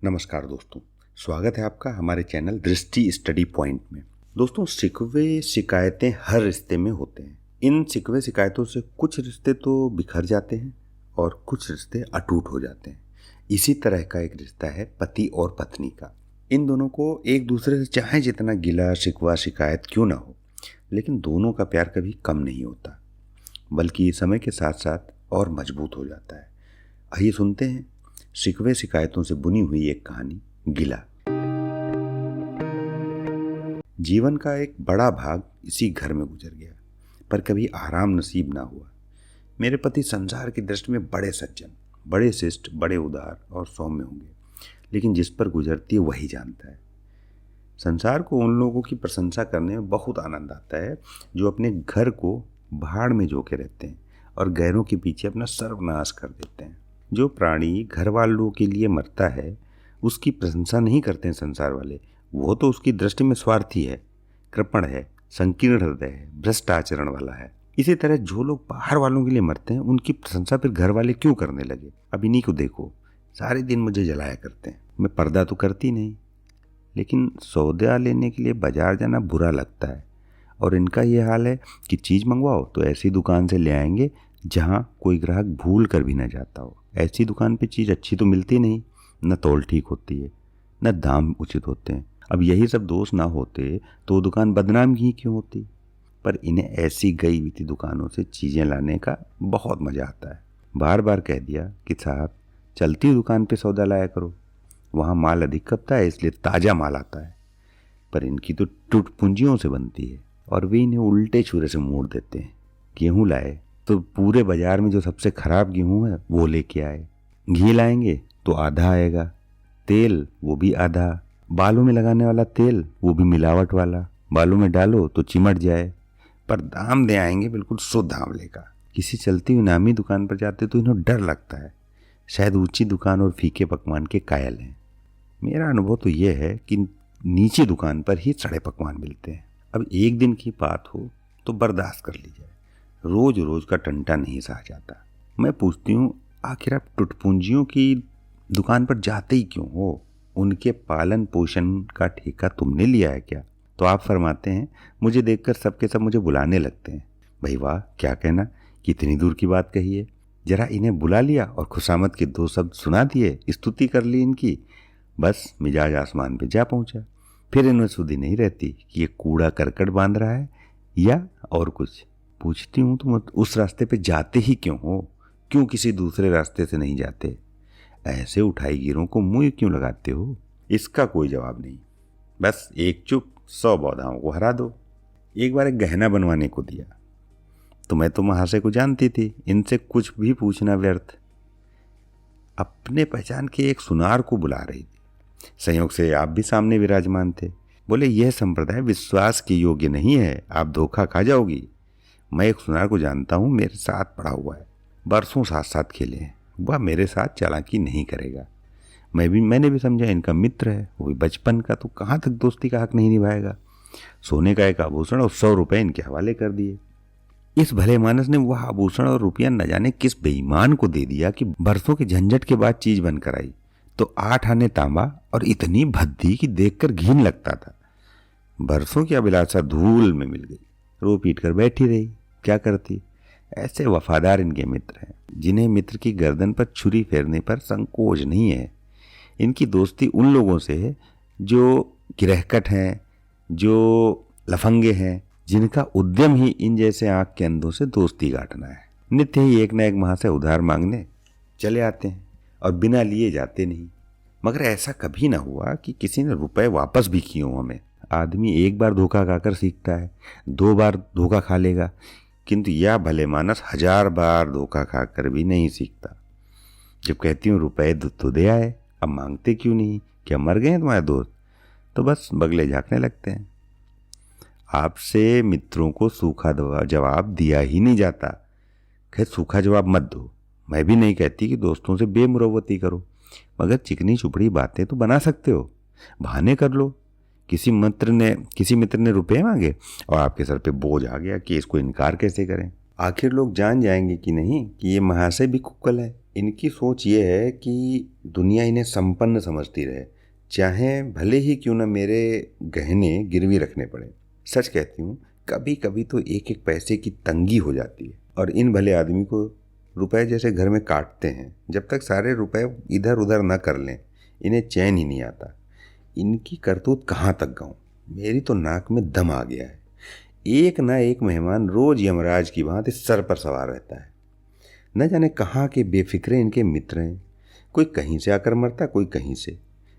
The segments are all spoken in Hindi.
नमस्कार दोस्तों, स्वागत है आपका हमारे चैनल दृष्टि स्टडी पॉइंट में। दोस्तों, शिकवे शिकायतें हर रिश्ते में होते हैं। इन शिकवे शिकायतों से कुछ रिश्ते तो बिखर जाते हैं और कुछ रिश्ते अटूट हो जाते हैं। इसी तरह का एक रिश्ता है पति और पत्नी का। इन दोनों को एक दूसरे से चाहे जितना गिला शिकवा शिकायत क्यों ना हो, लेकिन दोनों का प्यार कभी कम नहीं होता, बल्कि समय के साथ साथ और मजबूत हो जाता है। आइए सुनते हैं शिकवे शिकायतों से बुनी हुई एक कहानी, गिला। जीवन का एक बड़ा भाग इसी घर में गुजर गया, पर कभी आराम नसीब ना हुआ। मेरे पति संसार की दृष्टि में बड़े सज्जन, बड़े शिष्ट, बड़े उदार और सौम्य होंगे, लेकिन जिस पर गुजरती है वही जानता है। संसार को उन लोगों की प्रशंसा करने में बहुत आनंद आता है जो अपने घर को भाड़ में झोंके रहते हैं और गैरों के पीछे अपना सर्वनाश कर देते हैं। जो प्राणी घर वालों के लिए मरता है उसकी प्रशंसा नहीं करते हैं संसार वाले। वो तो उसकी दृष्टि में स्वार्थी है, कृपण है, संकीर्ण हृदय है, भ्रष्ट आचरण वाला है। इसी तरह जो लोग बाहर वालों के लिए मरते हैं उनकी प्रशंसा फिर घर वाले क्यों करने लगे। अब इन्हीं को देखो, सारे दिन मुझे जलाया करते हैं। मैं पर्दा तो करती नहीं, लेकिन सौदा लेने के लिए बाजार जाना बुरा लगता है। और इनका ये हाल है कि चीज़ मंगवाओ तो ऐसी दुकान से ले आएंगे जहाँ कोई ग्राहक भूल कर भी न जाता हो। ऐसी दुकान पे चीज़ अच्छी तो मिलती नहीं, न तौल ठीक होती है, न दाम उचित होते हैं। अब यही सब दोष ना होते तो वो दुकान बदनाम ही क्यों होती। पर इन्हें ऐसी गई बीती दुकानों से चीज़ें लाने का बहुत मज़ा आता है। बार बार कह दिया कि साहब चलती दुकान पे सौदा लाया करो, वहाँ माल अधिक खपता है इसलिए ताज़ा माल आता है। पर इनकी तो टूट पूंजियों से बनती है और वे इन्हें उल्टे छुरे से मोड़ देते हैं। गेहूँ लाए तो पूरे बाजार में जो सबसे खराब गेहूँ है वो लेके आए। घी लाएंगे तो आधा आएगा, तेल वो भी आधा, बालों में लगाने वाला तेल वो भी मिलावट वाला, बालों में डालो तो चिमट जाए। पर दाम दे आएंगे बिल्कुल शुद्ध आंवले का। किसी चलती हुई नामी दुकान पर जाते तो इन्हें डर लगता है, शायद ऊंची दुकान और फीके पकवान के कायल हैं। मेरा अनुभव तो ये है कि नीचे दुकान पर ही सड़े पकवान मिलते हैं। अब एक दिन की बात हो तो बर्दाश्त कर ली जाए, रोज रोज का टंटा नहीं सहा जाता। मैं पूछती हूँ, आखिर आप टुटपुंजियों की दुकान पर जाते ही क्यों हो? उनके पालन पोषण का ठेका तुमने लिया है क्या? तो आप फरमाते हैं, मुझे देखकर सबके सब मुझे बुलाने लगते हैं। भाई वाह, क्या कहना, कितनी दूर की बात कही है। जरा इन्हें बुला लिया और खुशामद के दो शब्द सुना दिए, स्तुति कर ली इनकी, बस मिजाज आसमान पे जा पहुंचा। फिर इनमें सुधि नहीं रहती कि ये कूड़ा करकट बांध रहा है या और कुछ। पूछती हूँ तुम उस रास्ते पे जाते ही क्यों हो? क्यों किसी दूसरे रास्ते से नहीं जाते? ऐसे उठाई गिरों को मुंह क्यों लगाते हो? इसका कोई जवाब नहीं, बस एक चुप 100 बौधाओं को हरा दो। एक बार एक गहना बनवाने को दिया तो मैं तो महाशय को जानती थी, इनसे कुछ भी पूछना व्यर्थ। अपने पहचान के एक सुनार को बुला रही थी, संयोग से आप भी सामने विराजमान थे। बोले, यह संप्रदाय विश्वास के योग्य नहीं है, आप धोखा खा जाओगी। मैं एक सुनार को जानता हूँ, मेरे साथ पड़ा हुआ है, बरसों साथ साथ खेले हैं, वह मेरे साथ चालाकी नहीं करेगा। मैंने भी समझा इनका मित्र है, वो भी बचपन का, तो कहाँ तक दोस्ती का हक नहीं निभाएगा। सोने का एक आभूषण और 100 रुपये इनके हवाले कर दिए। इस भले मानस ने वह आभूषण और रुपया न जाने किस बेईमान को दे दिया कि बरसों के झंझट के बाद चीज बनकर आई तो 8 आने तांबा और इतनी भद्दी कि देखकर घिन लगता था। बरसों की अभिलाषा धूल में मिल गई, रो पीट कर बैठी रही, क्या करती। ऐसे वफादार इनके मित्र हैं जिन्हें मित्र की गर्दन पर छुरी फेरने पर संकोच नहीं है। इनकी दोस्ती उन लोगों से है जो गिरहकट हैं, जो लफंगे हैं, जिनका उद्यम ही इन जैसे आंख के अंधों से दोस्ती गांठना है। नित्य ही एक न एक माह से उधार मांगने चले आते हैं और बिना लिए जाते नहीं। मगर ऐसा कभी ना हुआ कि किसी ने रुपए वापस भी किए हों हमें। आदमी एक बार धोखा खाकर सीखता है, 2 बार धोखा खा लेगा, किंतु यह भले मानस 1000 बार धोखा खाकर भी नहीं सीखता। जब कहती हूँ रुपए तो दे आए, अब मांगते क्यों नहीं, क्या मर गए हैं तुम्हारे दोस्त? तो बस बगले झाँकने लगते हैं। आपसे मित्रों को सूखा जवाब दिया ही नहीं जाता। खैर, सूखा जवाब मत दो, मैं भी नहीं कहती कि दोस्तों से बेमुरवती करो, मगर चिकनी चुपड़ी बातें तो बना सकते हो, बहाने कर लो। किसी मित्र ने रुपए मांगे और आपके सर पे बोझ आ गया कि इसको इनकार कैसे करें। आखिर लोग जान जाएंगे कि नहीं कि ये महाशय भी कुक्कल है, इनकी सोच ये है कि दुनिया इन्हें संपन्न समझती रहे, चाहे भले ही क्यों ना मेरे गहने गिरवी रखने पड़े। सच कहती हूँ, कभी कभी तो एक एक पैसे की तंगी हो जाती है और इन भले आदमी को रुपए जैसे घर में काटते हैं। जब तक सारे रुपए इधर उधर न कर लें इन्हें चैन ही नहीं आता। इनकी करतूत कहाँ तक गाऊं, मेरी तो नाक में दम आ गया है। एक ना एक मेहमान रोज यमराज की भांति सर पर सवार रहता है। न जाने कहाँ के बेफिक्रे इनके मित्र हैं, कोई कहीं से आकर मरता, कोई कहीं से।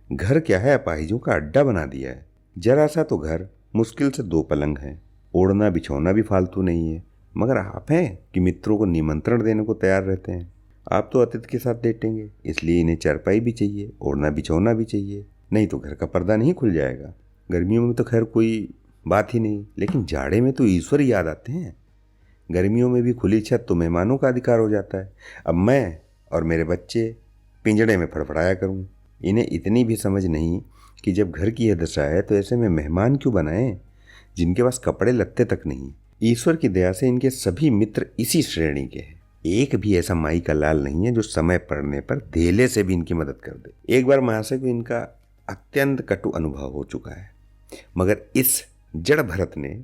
घर क्या है, अपाहिजों का अड्डा बना दिया है। जरा सा तो घर, मुश्किल से 2 पलंग हैं, ओढ़ना बिछौना भी फालतू नहीं है। मगर आप हैं कि मित्रों को निमंत्रण देने को तैयार रहते हैं। आप तो अतिथि के साथ लेटेंगे, इसलिए इन्हें चारपाई भी चाहिए, ओढ़ना बिछौना भी चाहिए, नहीं तो घर का पर्दा नहीं खुल जाएगा। गर्मियों में तो खैर कोई बात ही नहीं, लेकिन जाड़े में तो ईश्वर ही याद आते हैं। गर्मियों में भी खुली छत तो मेहमानों का अधिकार हो जाता है। अब मैं और मेरे बच्चे पिंजड़े में फड़फड़ाया करूं। इन्हें इतनी भी समझ नहीं कि जब घर की यह दशा है तो ऐसे में मेहमान क्यों बनाएं जिनके पास कपड़े लत्ते तक नहीं। ईश्वर की दया से इनके सभी मित्र इसी श्रेणी के हैं। एक भी ऐसा माई का लाल नहीं है जो समय पड़ने पर धेले से भी इनकी मदद कर दे। एक बार महाशय को इनका अत्यंत कटु अनुभव हो चुका है, मगर इस जड़ भरत ने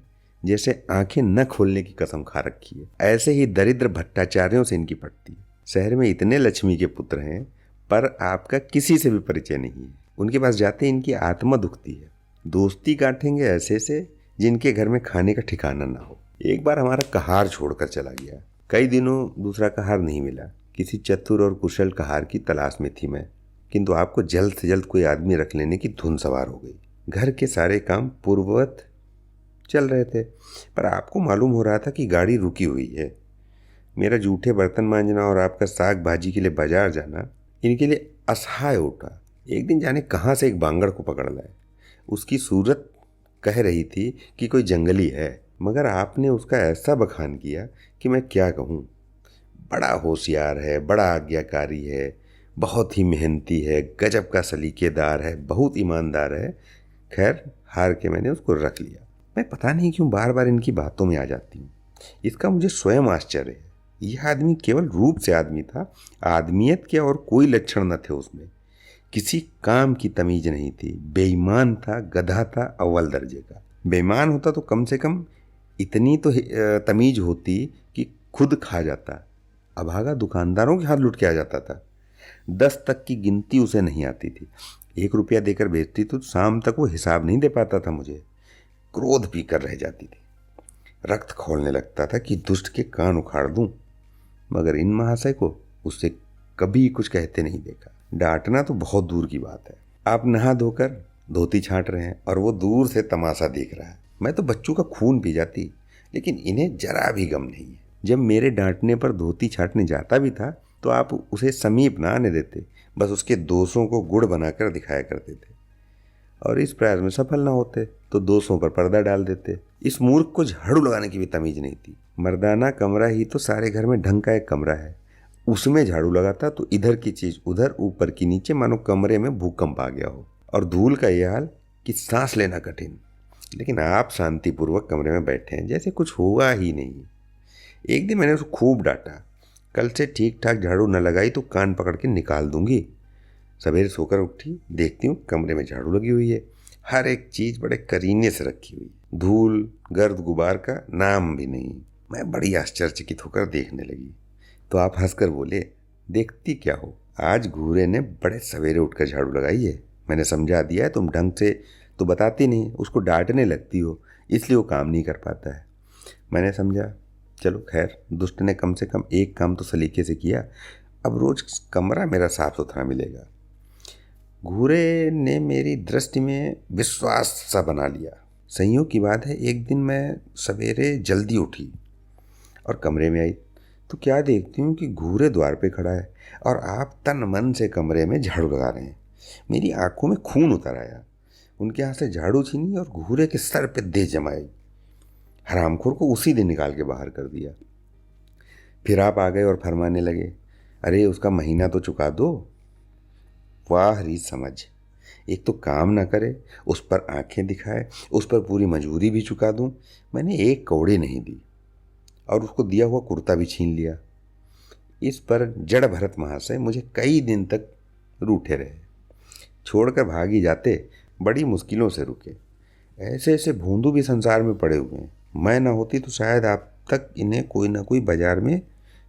जैसे आंखें न खोलने की कसम खा रखी है। ऐसे ही दरिद्र भट्टाचार्यों से इनकी पड़ती है। शहर में इतने लक्ष्मी के पुत्र हैं, पर आपका किसी से भी परिचय नहीं है। उनके पास जाते इनकी आत्मा दुखती है। दोस्ती गांठेंगे ऐसे से जिनके घर में खाने का ठिकाना ना हो। एक बार हमारा कहार छोड़कर चला गया। कई दिनों दूसरा कहार नहीं मिला। किसी चतुर और कुशल कहार की तलाश में थी मैं, किंतु आपको जल्द से जल्द कोई आदमी रख लेने की धुन सवार हो गई। घर के सारे काम पूर्ववत चल रहे थे, पर आपको मालूम हो रहा था कि गाड़ी रुकी हुई है। मेरा जूठे बर्तन मांजना और आपका साग भाजी के लिए बाजार जाना इनके लिए असहाय उठा। एक दिन जाने कहाँ से एक बांगड़ को पकड़ लाए। उसकी सूरत कह रही थी कि कोई जंगली है, मगर आपने उसका ऐसा बखान किया कि मैं क्या कहूँ। बड़ा होशियार है, बड़ा आज्ञाकारी है, बहुत ही मेहनती है, गजब का सलीकेदार है, बहुत ईमानदार है। खैर हार के मैंने उसको रख लिया। मैं पता नहीं क्यों बार बार इनकी बातों में आ जाती हूँ। इसका मुझे स्वयं आश्चर्य है। यह आदमी केवल रूप से आदमी था, आदमियत के और कोई लक्षण न थे उसमें। किसी काम की तमीज नहीं थी। बेईमान था, गधा था, अव्वल दर्जे का। बेईमान होता तो कम से कम इतनी तो तमीज होती कि खुद खा जाता। अभागा दुकानदारों के हाथ लुट के आ जाता था। 10 तक की गिनती उसे नहीं आती थी। 1 रुपया देकर बेचती तो शाम तक वो हिसाब नहीं दे पाता था मुझे। क्रोध पी कर रह जाती थी। रक्त खोलने लगता था कि दुष्ट के कान उखाड़ दूं, मगर इन महाशय को उससे कभी कुछ कहते नहीं देखा। डांटना तो बहुत दूर की बात है। आप नहा धोकर धोती छांट रहे हैं और वो दूर से तमाशा देख रहा है। मैं तो बच्चों का खून पी जाती, लेकिन इन्हें जरा भी गम नहीं है। जब मेरे डांटने पर धोती छांटने जाता भी था तो आप उसे समीप ना आने देते, बस उसके दोषों को गुड़ बनाकर दिखाया करते थे, और इस प्रयास में सफल ना होते तो दोषों पर पर्दा डाल देते। इस मूर्ख को झाड़ू लगाने की भी तमीज नहीं थी। मर्दाना कमरा ही तो सारे घर में ढंग का एक कमरा है, उसमें झाड़ू लगाता तो इधर की चीज उधर, ऊपर की नीचे, मानो कमरे में भूकंप आ गया हो। और धूल का यह हाल कि सांस लेना कठिन। लेकिन आप शांतिपूर्वक कमरे में बैठे हैं जैसे कुछ हुआ ही नहीं। एक दिन मैंने उसको खूब डांटा, कल से ठीक ठाक झाड़ू न लगाई तो कान पकड़ के निकाल दूंगी। सवेरे सोकर उठी, देखती हूँ कमरे में झाड़ू लगी हुई है। हर एक चीज बड़े करीने से रखी हुई, धूल गर्द गुबार का नाम भी नहीं। मैं बड़ी आश्चर्यचकित होकर देखने लगी तो आप हंसकर बोले, देखती क्या हो, आज घूरे ने बड़े सवेरे उठकर झाड़ू लगाई है। मैंने समझा दिया है, तुम ढंग से तो बताती नहीं, उसको डांटने लगती हो, इसलिए वो काम नहीं कर पाता है। मैंने समझा चलो खैर, दुष्ट ने कम से कम एक काम तो सलीके से किया, अब रोज कमरा मेरा साफ सुथरा मिलेगा। घूरे ने मेरी दृष्टि में विश्वास सा बना लिया। संयोग की बात है, एक दिन मैं सवेरे जल्दी उठी और कमरे में आई तो क्या देखती हूँ कि घूरे द्वार पे खड़ा है और आप तन मन से कमरे में झाड़ू लगा रहे हैं। मेरी आंखों में खून उतर आया। उनके हाथ से झाड़ू छीनी और घूरे के सर पे दे जमाई। हरामखोर को उसी दिन निकाल के बाहर कर दिया। फिर आप आ गए और फरमाने लगे, अरे उसका महीना तो चुका दो। वाह री समझ, एक तो काम ना करे, उस पर आंखें दिखाए, उस पर पूरी मजूरी भी चुका दूं। मैंने एक कौड़ी नहीं दी और उसको दिया हुआ कुर्ता भी छीन लिया। इस पर जड़ भरत महाशय मुझे कई दिन तक रूठे रहे, छोड़कर भाग ही जाते, बड़ी मुश्किलों से रुके। ऐसे ऐसे भोंदू भी संसार में पड़े हुए हैं, मैं ना होती तो शायद आप तक इन्हें कोई ना कोई बाजार में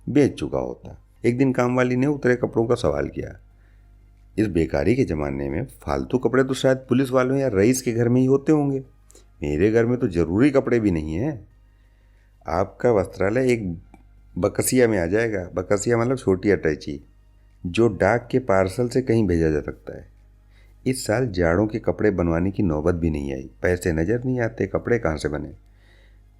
बेच चुका होता। एक दिन कामवाली ने उतरे कपड़ों का सवाल किया। इस बेकारी के ज़माने में फालतू कपड़े तो शायद पुलिस वालों या रईस के घर में ही होते होंगे, मेरे घर में तो ज़रूरी कपड़े भी नहीं हैं। आपका वस्त्रालय एक बकसिया में आ जाएगा। बकसिया मतलब छोटी अटैची, जो डाक के पार्सल से कहीं भेजा जा सकता है। इस साल जाड़ों के कपड़े बनवाने की नौबत भी नहीं आई, पैसे नज़र नहीं आते, कपड़े कहाँ से बने।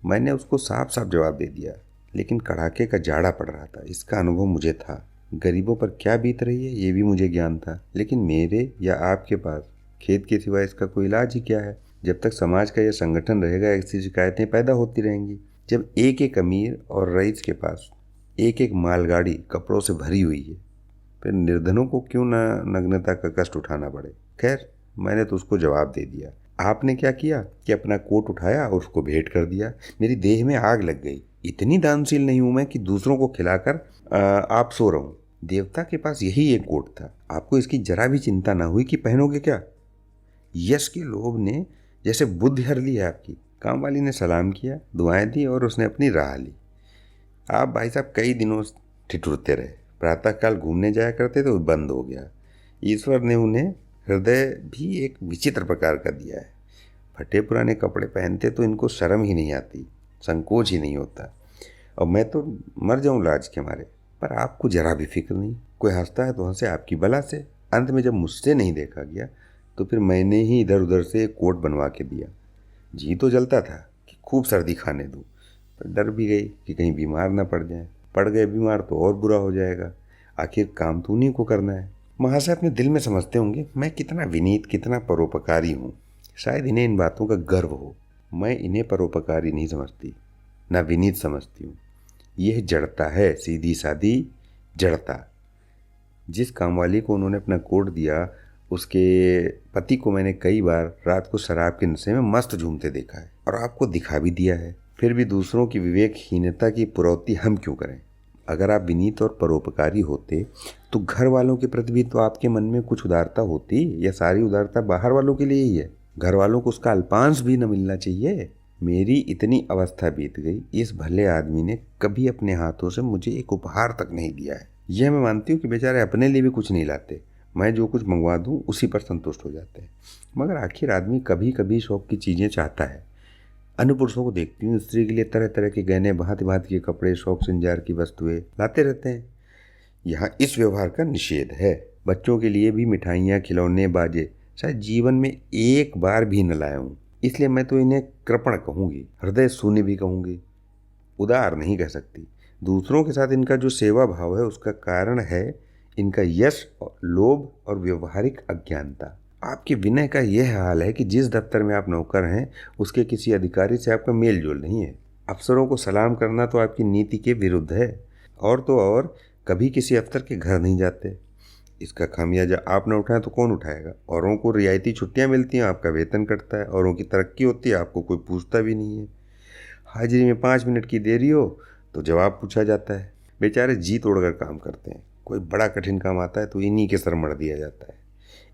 मैंने उसको साफ साफ जवाब दे दिया, लेकिन कड़ाके का जाड़ा पड़ रहा था, इसका अनुभव मुझे था। गरीबों पर क्या बीत रही है ये भी मुझे ज्ञान था, लेकिन मेरे या आपके पास खेत के सिवा इसका कोई इलाज ही क्या है। जब तक समाज का यह संगठन रहेगा ऐसी शिकायतें पैदा होती रहेंगी। जब एक एक अमीर और रईस के पास एक एक मालगाड़ी कपड़ों से भरी हुई है, फिर निर्धनों को क्यों ना नग्नता का कष्ट उठाना पड़े। खैर, मैंने तो उसको जवाब दे दिया। आपने क्या किया कि अपना कोट उठाया और उसको भेंट कर दिया। मेरी देह में आग लग गई। इतनी दानशील नहीं हूं मैं कि दूसरों को खिलाकर आप सो रहूं। देवता के पास यही एक कोट था, आपको इसकी जरा भी चिंता ना हुई कि पहनोगे क्या। यश के लोभ ने जैसे बुद्धि हर ली है आपकी। काम वाली ने सलाम किया, दुआएं दी और उसने अपनी राह ली। आप भाई साहब कई दिनों ठिठुरते रहे, प्रातःकाल घूमने जाया करते तो बंद हो गया। ईश्वर ने उन्हें हृदय भी एक विचित्र प्रकार का दिया है। फटे पुराने कपड़े पहनते तो इनको शर्म ही नहीं आती, संकोच ही नहीं होता, और मैं तो मर जाऊं लाज के मारे। पर आपको जरा भी फिक्र नहीं, कोई हंसता है तो हंसे आपकी बला से। अंत में जब मुझसे नहीं देखा गया तो फिर मैंने ही इधर उधर से एक कोट बनवा के दिया। जी तो जलता था कि खूब सर्दी खाने दूँ, पर डर भी गई कि कहीं बीमार ना पड़ जाए। पड़ गए बीमार तो और बुरा हो जाएगा। आखिर काम तो उन्हीं को करना है। महाशय अपने दिल में समझते होंगे मैं कितना विनीत, कितना परोपकारी हूँ। शायद इन्हें इन बातों का गर्व हो। मैं इन्हें परोपकारी नहीं समझती, ना विनीत समझती हूँ। यह जड़ता है, सीधी सादी जड़ता। जिस कामवाली को उन्होंने अपना कोट दिया, उसके पति को मैंने कई बार रात को शराब के नशे में मस्त झूमते देखा है, और आपको दिखा भी दिया है। फिर भी दूसरों की विवेकहीनता की पुरौती हम क्यों करें। अगर आप विनीत और परोपकारी होते तो घर वालों के प्रति भी तो आपके मन में कुछ उदारता होती, या सारी उदारता बाहर वालों के लिए ही है। घर वालों को उसका अल्पांश भी न मिलना चाहिए। मेरी इतनी अवस्था बीत गई, इस भले आदमी ने कभी अपने हाथों से मुझे एक उपहार तक नहीं दिया है। यह मैं मानती हूँ कि बेचारे अपने लिए भी कुछ नहीं लाते, मैं जो कुछ मंगवा दूँ उसी पर संतुष्ट हो जाते हैं। मगर आखिर आदमी कभी कभी शौक की चीज़ें चाहता है। अन्य पुरुषों को देखती हूँ, स्त्री के लिए तरह तरह के गहने, भांति भांति के कपड़े, शौक श्रृंगार की वस्तुएं लाते रहते हैं। यहाँ इस व्यवहार का निषेध है। बच्चों के लिए भी मिठाइयाँ, खिलौने, बाजे शायद जीवन में एक बार भी न लाया हूँ, इसलिए मैं तो इन्हें कृपण कहूँगी, हृदय शून्य भी कहूँगी, उदार नहीं कह सकती। दूसरों के साथ इनका जो सेवा भाव है उसका कारण है इनका यश, लोभ और व्यवहारिक अज्ञानता। आपके विनय का यह हाल है कि जिस दफ्तर में आप नौकर हैं उसके किसी अधिकारी से आपका मेल जोल नहीं है। अफसरों को सलाम करना तो आपकी नीति के विरुद्ध है। और तो और कभी किसी अफसर के घर नहीं जाते। इसका खामियाजा आप न उठाएं तो कौन उठाएगा। औरों को रियायती छुट्टियां मिलती हैं, आपका वेतन कटता है। औरों की तरक्की होती है, आपको कोई पूछता भी नहीं है। हाजिरी में 5 मिनट की देरी हो तो जवाब पूछा जाता है। बेचारे जी तोड़कर काम करते हैं। कोई बड़ा कठिन काम आता है तो इन्हीं के सर मढ़ दिया जाता है।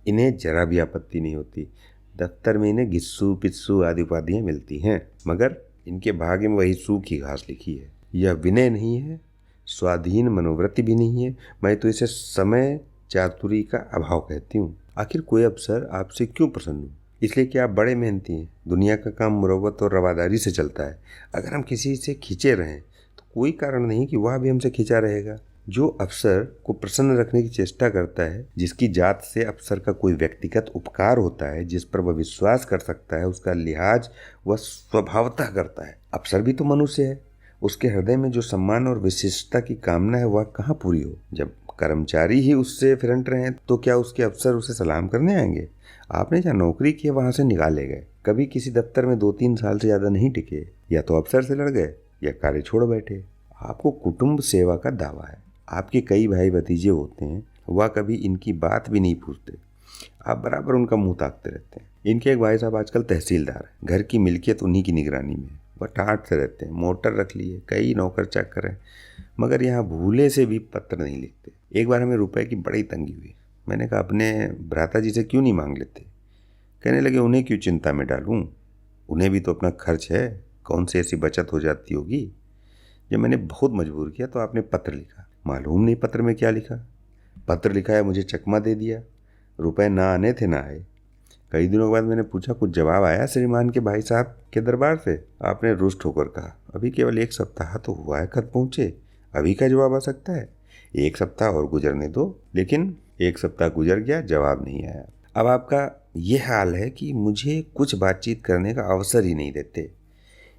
इन्हें जरा भी आपत्ति नहीं होती। दफ्तर में इन्हें गिस्सू, पिस्सू आदि उपाधियाँ मिलती हैं, मगर इनके भाग्य में वही सूखी घास लिखी है। यह विनय नहीं है, स्वाधीन मनोवृत्ति भी नहीं है। मैं तो इसे समय चातुरी का अभाव कहती हूँ। आखिर कोई अफसर आपसे क्यों प्रसन्न हो? इसलिए कि आप बड़े मेहनती हैं। दुनिया का काम मुरव्वत और रवादारी से चलता है। अगर हम किसी से खींचे रहें तो कोई कारण नहीं कि वह भी हमसे खींचा रहेगा। जो अफसर को प्रसन्न रखने की चेष्टा करता है, जिसकी जात से अफसर का कोई व्यक्तिगत उपकार होता है, जिस पर वह विश्वास कर सकता है, उसका लिहाज वह स्वभावतः करता है। अफसर भी तो मनुष्य है। उसके हृदय में जो सम्मान और विशिष्टता की कामना है वह कहाँ पूरी हो। जब कर्मचारी ही उससे फिरंट रहे हैं तो क्या उसके अफसर उसे सलाम करने आएंगे? आपने जहाँ नौकरी की है वहाँ से निकाले गए, कभी किसी दफ्तर में 2-3 साल से ज़्यादा नहीं टिके, या तो अफसर से लड़ गए या कार्य छोड़ बैठे। आपको कुटुंब सेवा का दावा है। आपके कई भाई भतीजे होते हैं, वह कभी इनकी बात भी नहीं पूछते। आप बराबर उनका मुंह ताकते रहते हैं। इनके एक भाई साहब आजकल तहसीलदार हैं। घर की मिल्कियत उन्हीं की निगरानी में है। वह टाट से रहते हैं, मोटर रख लिए, कई नौकर चाकर हैं, मगर यहाँ भूले से भी पत्र नहीं लिखते। एक बार हमें रुपए की बड़ी तंगी हुई। मैंने कहा अपने भ्राता जी से क्यों नहीं मांग लेते। कहने लगे उन्हें क्यों चिंता में डालूं, उन्हें भी तो अपना खर्च है, कौन सी ऐसी बचत हो जाती होगी। जब मैंने बहुत मजबूर किया तो आपने पत्र लिखा। मालूम नहीं पत्र में क्या लिखा। पत्र लिखा है, मुझे चकमा दे दिया। रुपए ना आने थे ना आए। कई दिनों के बाद मैंने पूछा कुछ जवाब आया श्रीमान के भाई साहब के दरबार से। आपने रुष्ट होकर कहा अभी केवल 1 सप्ताह तो हुआ है खत पहुँचे, अभी क्या जवाब आ सकता है, 1 सप्ताह और गुजरने दो। लेकिन 1 सप्ताह गुजर गया, जवाब नहीं आया। अब आपका ये हाल है कि मुझे कुछ बातचीत करने का अवसर ही नहीं देते।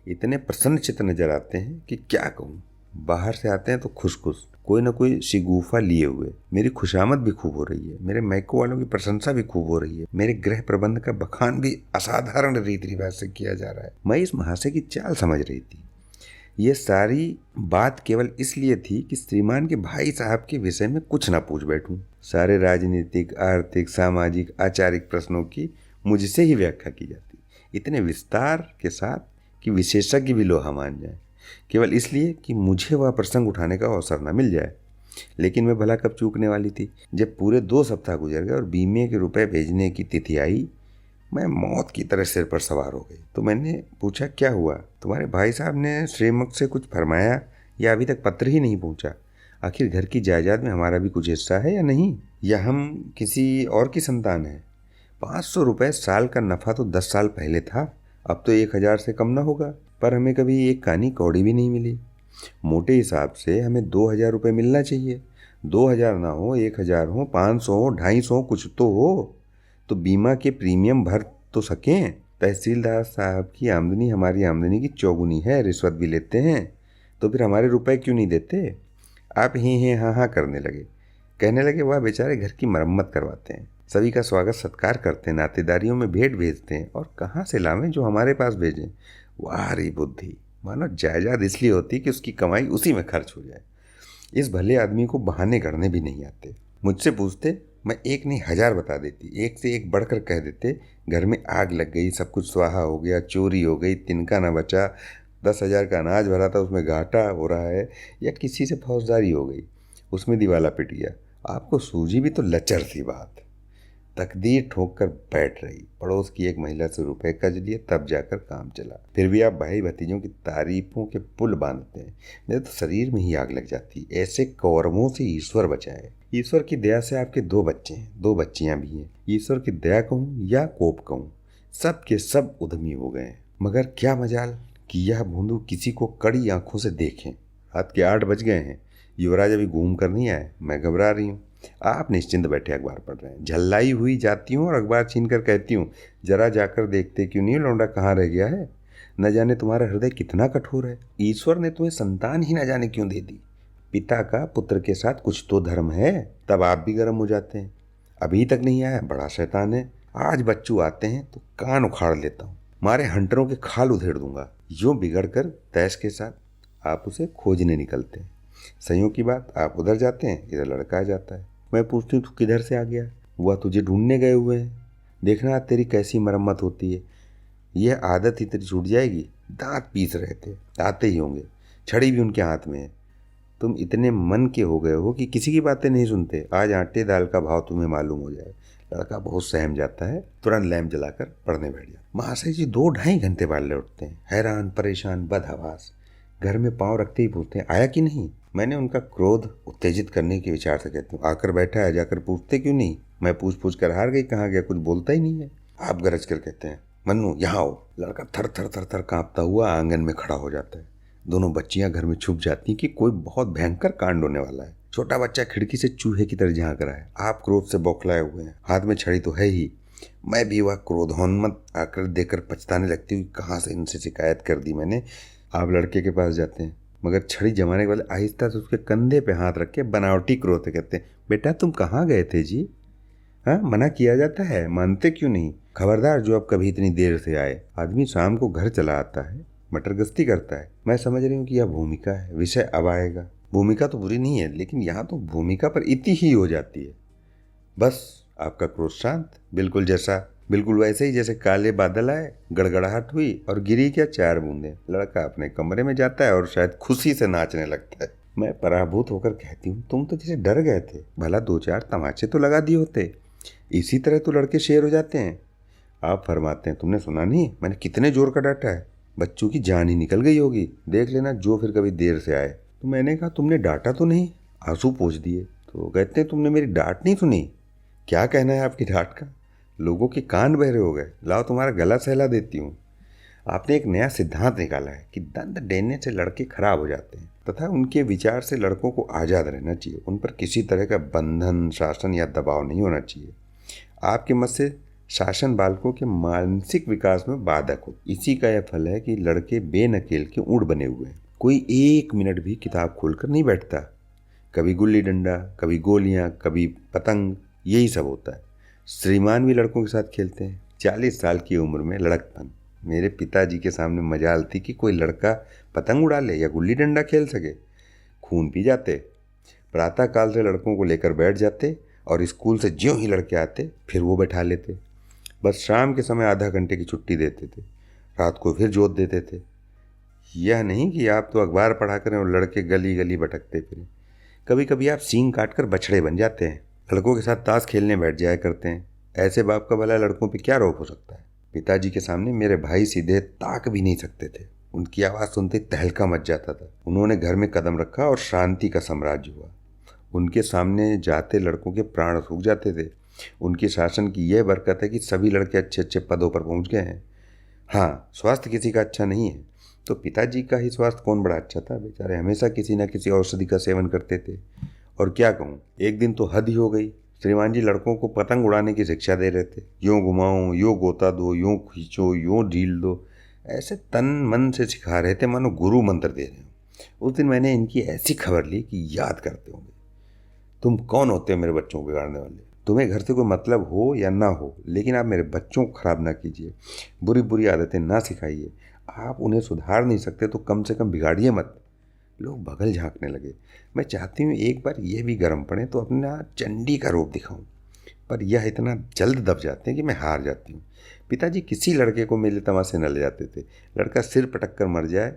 इतने प्रसन्न चित्त नजर आते हैं कि क्या कहूँ। बाहर से आते हैं तो खुश खुश, कोई ना कोई शिगूफा लिए हुए। मेरी खुशामद भी खूब हो रही है, मेरे मैको वालों की प्रशंसा भी खूब हो रही है, मेरे गृह प्रबंध का बखान भी असाधारण रीति रिवाज से किया जा रहा है। मैं इस महाशय की चाल समझ रही थी। ये सारी बात केवल इसलिए थी कि श्रीमान के भाई साहब के विषय में कुछ ना पूछ बैठूं। सारे राजनीतिक, आर्थिक, सामाजिक, आचारिक प्रश्नों की मुझसे ही व्याख्या की जाती, इतने विस्तार के साथ कि विशेषज्ञ भी लोहा मान जाए, केवल इसलिए कि मुझे वह प्रसंग उठाने का अवसर न मिल जाए। लेकिन मैं भला कब चूकने वाली थी। जब पूरे 2 सप्ताह गुजर गए और बीमे के रुपए भेजने की तिथि आई, मैं मौत की तरह सिर पर सवार हो गई। तो मैंने पूछा क्या हुआ, तुम्हारे भाई साहब ने श्रीमुख से कुछ फरमाया या अभी तक पत्र ही नहीं पहुंचा। आखिर घर की जायदाद में हमारा भी कुछ हिस्सा है या नहीं, या हम किसी और की संतान हैं। 500 रुपये साल का नफा तो 10 साल पहले था, अब तो 1000 से कम ना होगा। पर हमें कभी एक कानी कौड़ी भी नहीं मिली। मोटे हिसाब से हमें 2000 रुपये मिलना चाहिए। 2000 ना हो, 1000 हो, 500 हो, 250, कुछ तो हो, तो बीमा के प्रीमियम भर तो सकें। तहसीलदार साहब की आमदनी हमारी आमदनी की चौगुनी है, रिश्वत भी लेते हैं, तो फिर हमारे रुपए क्यों नहीं देते। आप ही हाँ हाँ करने लगे। कहने लगे वह बेचारे घर की मरम्मत करवाते हैं, सभी का स्वागत सत्कार करते हैं, नातेदारियों में भेंट भेजते हैं, और कहाँ से लावें जो हमारे पास भेजें। वाह री बुद्धि, मानो जायदाद इसलिए होती कि उसकी कमाई उसी में खर्च हो जाए। इस भले आदमी को बहाने करने भी नहीं आते। मुझसे पूछते, मैं एक नहीं 1000 बता देती, एक से एक बढ़कर कह देते घर में आग लग गई, सब कुछ स्वाहा हो गया, चोरी हो गई, तिनका ना बचा, 10,000 का अनाज भरा था उसमें घाटा हो रहा है, या किसी से फौजदारी हो गई, उसमें दिवाला पिट गया। आपको सूझी भी तो लचर सी बात। तकदीर ठोक कर बैठ रही। पड़ोस की एक महिला से रुपए कज लिए, तब जाकर काम चला। फिर भी आप भाई भतीजों की तारीफों के पुल बांधते हैं। मेरे तो शरीर में ही आग लग जाती। ऐसे कौरवों से ईश्वर बचाए। ईश्वर की दया से आपके 2 बच्चे हैं, 2 बच्चियां भी हैं। ईश्वर की दया कहूँ या कोप कहूँ, सब के सब उद्यमी हो गए। मगर क्या मजाल कि यह बूंदू किसी को कड़ी आंखों से देखें। रात के 8 बज गए हैं। युवराज अभी घूम कर नहीं आए। मैं घबरा रही हूँ। आप निश्चिंत बैठे अखबार पढ़ रहे हैं। झल्लाई हुई जाती हूँ और अखबार छीन कर कहती हूँ, जरा जाकर देखते क्यों नहीं लौंडा कहाँ रह गया है। न जाने तुम्हारा हृदय कितना कठोर है। ईश्वर ने तुम्हें संतान ही न जाने क्यों दे दी। पिता का पुत्र के साथ कुछ तो धर्म है। तब आप भी गर्म हो जाते हैं। अभी तक नहीं आया, बड़ा शैतान है। आज बच्चू आते हैं तो कान उखाड़ लेता हूँ, मारे हंटरों के खाल उधेड़ दूंगा। यूं बिगड़ कर तैश के साथ आप उसे खोजने निकलते हैं। संयोग की बात, आप उधर जाते हैं, इधर लड़का आ जाता है। मैं पूछती हूँ तू किधर से आ गया। वह तुझे ढूंढने गए हुए हैं। देखना आज तेरी कैसी मरम्मत होती है। यह आदत ही तेरी छूट जाएगी। दांत पीस रहे थे, आते ही होंगे। छड़ी भी उनके हाथ में है। तुम इतने मन के हो गए हो कि किसी की बातें नहीं सुनते। आज आटे दाल का भाव तुम्हें मालूम हो जाए। लड़का बहुत सहम जाता है, तुरंत लैंप जलाकर पढ़ने बैठ जाता। महाशय जी 2-2.5 घंटे बाद लौटते हैं, हैरान परेशान बदहवास। घर में पाँव रखते ही पूछते हैं आया कि नहीं। मैंने उनका क्रोध उत्तेजित करने के विचार से कहती हूँ, आकर बैठा है, जाकर पूछते क्यों नहीं। मैं पूछ कर हार गई, कहाँ गया, कुछ बोलता ही नहीं है। आप गरज कर कहते हैं, मन्नू यहाँ आओ। लड़का थर थर थर थर कांपता हुआ आंगन में खड़ा हो जाता है। दोनों बच्चियां घर में छुप जाती कि कोई बहुत भयंकर कांड होने वाला है। छोटा बच्चा खिड़की से चूहे की तरह झांक रहा है। आप क्रोध से बौखलाए हुए हैं, हाथ में छड़ी तो है ही। मैं भी वह क्रोधोन्मत्त आकर देकर पछताने लगती हूँ, कहाँ से इनसे शिकायत कर दी मैंने। आप लड़के के पास जाते हैं, मगर छड़ी जमाने के वाले आहिस्ता से उसके कंधे पे हाथ रख के बनावटी क्रोध से कहते हैं, बेटा तुम कहाँ गए थे जी। हाँ, मना किया जाता है, मानते क्यों नहीं। खबरदार जो अब कभी इतनी देर से आए। आदमी शाम को घर चला आता है, मटर गश्ती करता है। मैं समझ रही हूँ कि यह भूमिका है, विषय अब आएगा। भूमिका तो बुरी नहीं है, लेकिन यहाँ तो भूमिका पर इति ही हो जाती है। बस आपका क्रोध शांत, बिल्कुल जैसा बिल्कुल वैसे ही जैसे काले बादल आए, गड़गड़ाहट हुई और गिरी क्या 4 बूंदें। लड़का अपने कमरे में जाता है और शायद खुशी से नाचने लगता है। मैं पराभूत होकर कहती हूँ, तुम तो जैसे डर गए थे, भला 2-4 तमाचे तो लगा दिए होते, इसी तरह तो लड़के शेर हो जाते हैं। आप फरमाते हैं, तुमने सुना नहीं मैंने कितने जोर का डांटा है, बच्चों की जान ही निकल गई होगी, देख लेना जो फिर कभी देर से आए। तो मैंने कहा, तुमने डांटा तो नहीं? आंसू पोंछ दिए। तो कहते हैं, तुमने मेरी डांट नहीं सुनी? क्या कहना है आपकी डांट का? लोगों के कान बहरे हो गए, लाओ तुम्हारा गला सहला देती हूँ। आपने एक नया सिद्धांत निकाला है कि दंड देने से लड़के खराब हो जाते हैं तथा उनके विचार से लड़कों को आज़ाद रहना चाहिए, उन पर किसी तरह का बंधन, शासन या दबाव नहीं होना चाहिए। आपके मत से शासन बालकों के मानसिक विकास में बाधक हो। इसी का यह फल है कि लड़के बेनकेल के ऊँट बने हुए हैं। कोई 1 मिनट भी किताब खोलकर नहीं बैठता। कभी गुल्ली डंडा, कभी गोलियां, कभी पतंग, यही सब होता है। श्रीमान भी लड़कों के साथ खेलते हैं। 40 साल की उम्र में लड़कपन। मेरे पिताजी के सामने मजाल थी कि कोई लड़का पतंग उड़ा ले या गुल्ली डंडा खेल सके। खून पी जाते। प्रातः काल से लड़कों को लेकर बैठ जाते और स्कूल से ज्यों ही लड़के आते फिर वो बैठा लेते। बस शाम के समय आधा घंटे की छुट्टी देते थे, रात को फिर जोत देते थे। यह नहीं कि आप तो अखबार पढ़ा करें और लड़के गली गली भटकते फिरें। कभी कभी आप सींग काट कर बछड़े बन जाते हैं, लड़कों के साथ ताश खेलने बैठ जाया करते हैं। ऐसे बाप का भला लड़कों पे क्या रोक हो सकता है? पिताजी के सामने मेरे भाई सीधे ताक भी नहीं सकते थे। उनकी आवाज़ सुनते तहलका मच जाता था। उन्होंने घर में कदम रखा और शांति का साम्राज्य हुआ। उनके सामने जाते लड़कों के प्राण सूख जाते थे। उनके शासन की यह बरकत है कि सभी लड़के अच्छे अच्छे पदों पर पहुंच गए हैं। हाँ, स्वास्थ्य किसी का अच्छा नहीं है, तो पिताजी का ही स्वास्थ्य कौन बड़ा अच्छा था। बेचारे हमेशा किसी न किसी औषधि का सेवन करते थे। और क्या कहूँ, एक दिन तो हद ही हो गई। श्रीमान जी लड़कों को पतंग उड़ाने की शिक्षा दे रहे थे। यूँ घुमाओ, यूँ गोता दो, यूँ खींचो, यूँ ढील दो, ऐसे तन मन से सिखा रहे थे मानो गुरु मंत्र दे रहे हो। उस दिन मैंने इनकी ऐसी खबर ली कि याद करते होंगे, तुम कौन होते हो मेरे बच्चों को बिगाड़ने वाले? तुम्हें घर से कोई मतलब हो या ना हो, लेकिन आप मेरे बच्चों को खराब ना कीजिए, बुरी बुरी आदतें ना सिखाइए। आप उन्हें सुधार नहीं सकते तो कम से कम बिगाड़िए मत। लोग बगल झांकने लगे। मैं चाहती हूँ एक बार ये भी गर्म पड़े तो अपना चंडी का रूप दिखाऊं, पर यह इतना जल्द दब जाते हैं कि मैं हार जाती हूँ। पिताजी किसी लड़के को मेले तमाशे न ले जाते थे। लड़का सिर पटक कर मर जाए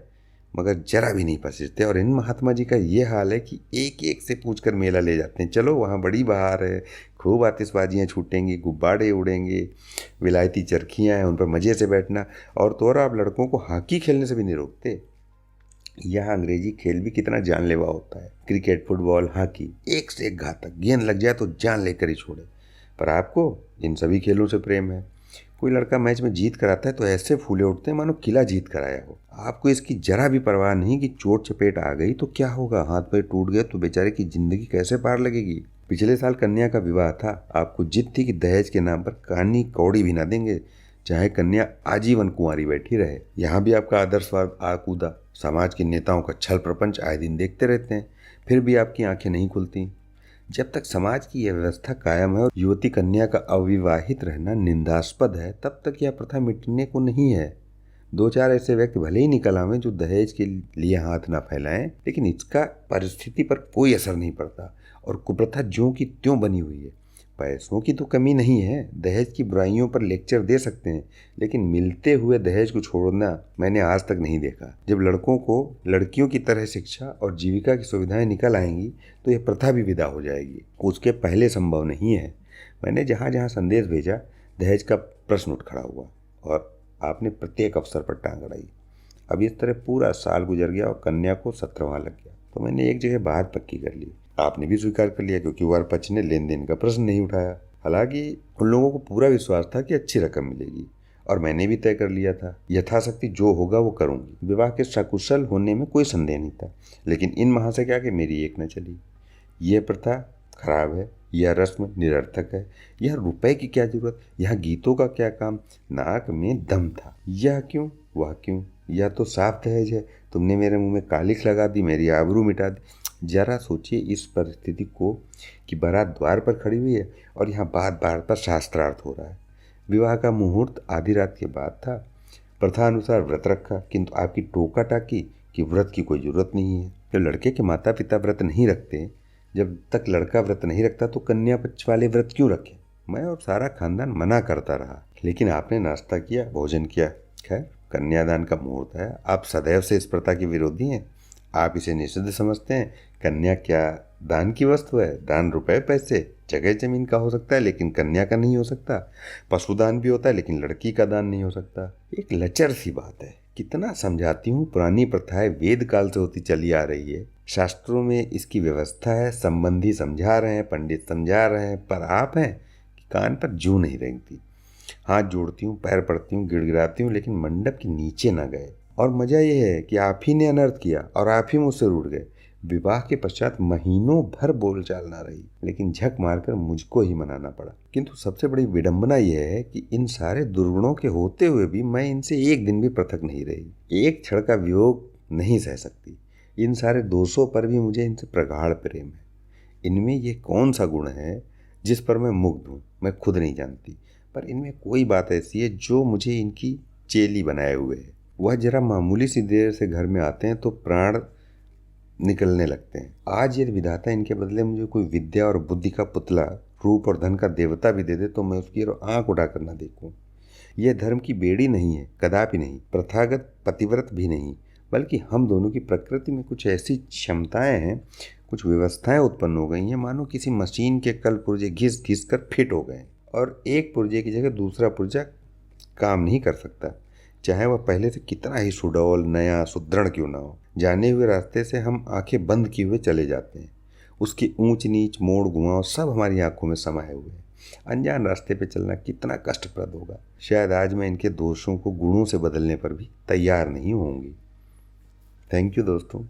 मगर जरा भी नहीं पसीजते। और इन महात्मा जी का ये हाल है कि एक एक से पूछकर मेला ले जाते हैं। चलो वहाँ बड़ी बहार है, खूब आतिशबाजियाँ छूटेंगी, गुब्बारे उड़ेंगे, विलायती चरखियाँ हैं, उन पर मज़े से बैठना। और तो और आप लड़कों को हॉकी खेलने से भी नहीं रोकते। यह अंग्रेजी खेल भी कितना जानलेवा होता है। क्रिकेट, फुटबॉल, हॉकी, एक से एक घातक। गेंद लग जाए तो जान लेकर ही छोड़े। पर आपको इन सभी खेलों से प्रेम है। कोई लड़का मैच में जीत कर आता है तो ऐसे फूले उठते हैं मानो किला जीत कर आया हो। आपको इसकी जरा भी परवाह नहीं कि चोट चपेट आ गई तो क्या होगा, हाथ पैर टूट गए तो बेचारे की जिंदगी कैसे पार लगेगी। पिछले साल कन्या का विवाह था। आपको जिद थी कि दहेज के नाम पर कानी कौड़ी भी ना देंगे, चाहे कन्या आजीवन कुंवारी बैठी रहे। यहाँ भी आपका आदर्शवाद आकूदा। समाज के नेताओं का छल प्रपंच आए दिन देखते रहते हैं, फिर भी आपकी आंखें नहीं खुलती। जब तक समाज की यह व्यवस्था कायम है और युवती कन्या का अविवाहित रहना निंदास्पद है, तब तक यह प्रथा मिटने को नहीं है। 2-4 ऐसे व्यक्ति भले ही निकल आवे जो दहेज के लिए हाथ ना फैलाएं, लेकिन इसका परिस्थिति पर कोई असर नहीं पड़ता और कुप्रथा ज्यों की त्यों बनी हुई है। पैसों की तो कमी नहीं है, दहेज की बुराइयों पर लेक्चर दे सकते हैं, लेकिन मिलते हुए दहेज को छोड़ना मैंने आज तक नहीं देखा। जब लड़कों को लड़कियों की तरह शिक्षा और जीविका की सुविधाएं निकल आएंगी तो यह प्रथा भी विदा हो जाएगी। उसके पहले संभव नहीं है। मैंने जहाँ जहाँ संदेश भेजा, दहेज का प्रश्न उठ खड़ा हुआ और आपने प्रत्येक अवसर पर टांग अड़ाई। अब इस तरह पूरा साल गुजर गया और कन्या को 17वां लग गया, तो मैंने एक जगह बात पक्की कर ली। आपने भी स्वीकार कर लिया क्योंकि वर पक्ष ने लेन देन का प्रश्न नहीं उठाया। हालांकि उन लोगों को पूरा विश्वास था कि अच्छी रकम मिलेगी और मैंने भी तय कर लिया था, यथाशक्ति जो होगा वो करूंगी। विवाह के सकुशल होने में कोई संदेह नहीं था, लेकिन इन महाशय के मेरी एक न चली। यह प्रथा खराब है, यह रस्म निरर्थक है, यह रुपए की क्या जरूरत, यह गीतों का क्या काम। नाक में दम था। यह क्यों, वह क्यों, यह तो साफ दहेज है। तुमने मेरे मुंह में कालिख लगा दी, मेरी आबरू मिटा दी। जरा सोचिए इस परिस्थिति को कि बारात द्वार पर खड़ी हुई है और यहाँ बात बात पर शास्त्रार्थ हो रहा है। विवाह का मुहूर्त आधी रात के बाद था। प्रथा अनुसार व्रत रखा, किंतु आपकी टोका टाकी कि व्रत की कोई जरूरत नहीं है। जब लड़के के माता पिता व्रत नहीं रखते, जब तक लड़का व्रत नहीं रखता तो कन्या पक्ष वाले व्रत क्यों रखें? मैं और सारा खानदान मना करता रहा, लेकिन आपने नाश्ता किया, भोजन किया। खैर, कन्यादान का मुहूर्त है। आप सदैव से इस प्रथा के विरोधी हैं। आप इसे निषिद्ध समझते हैं। कन्या क्या दान की वस्तु है? दान रुपए पैसे जगह जमीन का हो सकता है, लेकिन कन्या का नहीं हो सकता। पशुदान भी होता है, लेकिन लड़की का दान नहीं हो सकता। एक लचर सी बात है। कितना समझाती हूँ, पुरानी प्रथाएं वेद काल से होती चली आ रही है। शास्त्रों में इसकी व्यवस्था है, संबंधी समझा रहे हैं, पंडित समझा रहे हैं, पर आप हैं कि कान पर जूं नहीं रेंगती। हाथ जोड़ती हूँ, पैर पड़ती हूँ, गिड़गिड़ाती हूँ, लेकिन मंडप के नीचे ना गए। और मजा यह है कि आप ही ने अनर्थ किया और आप ही मुझसे रूठ गए। विवाह के पश्चात महीनों भर बोलचाल ना रही, लेकिन झक मारकर मुझको ही मनाना पड़ा। किंतु सबसे बड़ी विडंबना यह है कि इन सारे दुर्गुणों के होते हुए भी मैं इनसे एक दिन भी पृथक नहीं रही। एक क्षण का वियोग नहीं सह सकती। इन सारे दोषों पर भी मुझे इनसे प्रगाढ़ प्रेम है। इनमें ये कौन सा गुण है जिस पर मैं मुग्ध हूँ, मैं खुद नहीं जानती। पर इनमें कोई बात ऐसी है जो मुझे इनकी चेली बनाए हुए है। वह जरा मामूली सी देर से घर में आते हैं तो प्राण निकलने लगते हैं। आज यदि विधाता इनके बदले मुझे कोई विद्या और बुद्धि का पुतला, रूप और धन का देवता भी दे दे तो मैं उसकी आंख उठाकर ना देखूं। यह धर्म की बेड़ी नहीं है, कदापि नहीं। प्रथागत पतिव्रत भी नहीं, बल्कि हम दोनों की प्रकृति में कुछ ऐसी क्षमताएं हैं, कुछ व्यवस्थाएं उत्पन्न हो गई हैं, मानो किसी मशीन के कल पुर्जे घिस घिस कर फिट हो गए और एक पुर्जे की जगह दूसरा पुर्जा काम नहीं कर सकता, चाहे वह पहले से कितना ही सुडौल, नया, सुदृढ़ क्यों ना हो। जाने हुए रास्ते से हम आंखें बंद किए हुए चले जाते हैं। उसकी ऊंच नीच, मोड़ घुमाव सब हमारी आंखों में समाये हुए हैं। अनजान रास्ते पे चलना कितना कष्टप्रद होगा। शायद आज मैं इनके दोषों को गुणों से बदलने पर भी तैयार नहीं होंगी। थैंक यू दोस्तों।